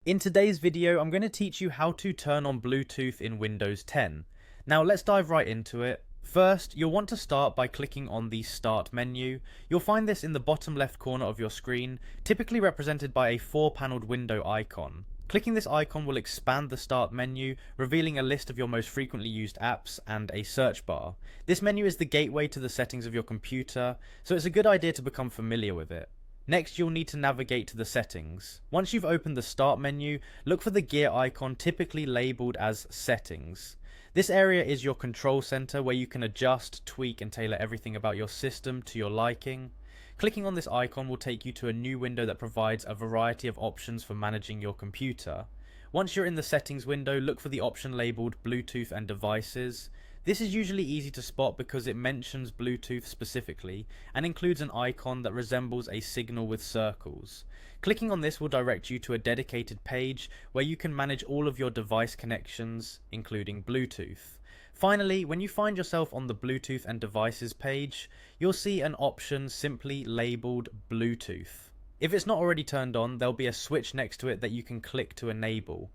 In today's video, I'm going to teach you how to turn on Bluetooth in Windows 10. Now let's dive right into it. First, you'll want to start by clicking on the Start menu. You'll find this in the bottom left corner of your screen, typically represented by a 4-paneled window icon. Clicking this icon will expand the Start menu, revealing a list of your most frequently used apps and a search bar. This menu is the gateway to the settings of your computer, so it's a good idea to become familiar with it. Next, you'll need to navigate to the settings. Once you've opened the Start menu, look for the gear icon typically labelled as Settings. This area is your control center where you can adjust, tweak and tailor everything about your system to your liking. Clicking on this icon will take you to a new window that provides a variety of options for managing your computer. Once you're in the settings window, look for the option labelled Bluetooth and Devices. This is usually easy to spot because it mentions Bluetooth specifically and includes an icon that resembles a signal with circles. Clicking on this will direct you to a dedicated page where you can manage all of your device connections, including Bluetooth. Finally, when you find yourself on the Bluetooth and Devices page, you'll see an option simply labelled Bluetooth. If it's not already turned on, there'll be a switch next to it that you can click to enable.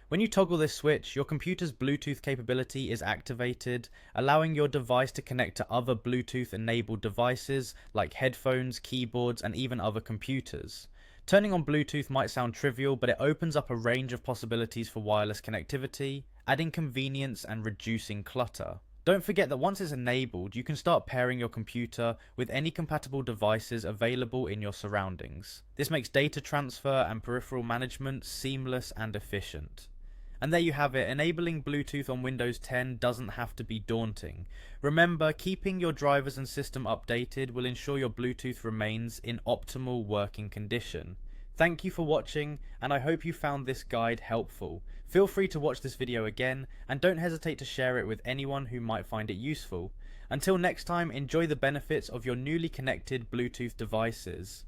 When you toggle this switch, your computer's Bluetooth capability is activated, allowing your device to connect to other Bluetooth-enabled devices like headphones, keyboards, and even other computers. Turning on Bluetooth might sound trivial, but it opens up a range of possibilities for wireless connectivity, adding convenience and reducing clutter. Don't forget that once it's enabled, you can start pairing your computer with any compatible devices available in your surroundings. This makes data transfer and peripheral management seamless and efficient. And there you have it, enabling Bluetooth on Windows 10 doesn't have to be daunting. Remember, keeping your drivers and system updated will ensure your Bluetooth remains in optimal working condition. Thank you for watching, and I hope you found this guide helpful. Feel free to watch this video again, and don't hesitate to share it with anyone who might find it useful. Until next time, enjoy the benefits of your newly connected Bluetooth devices.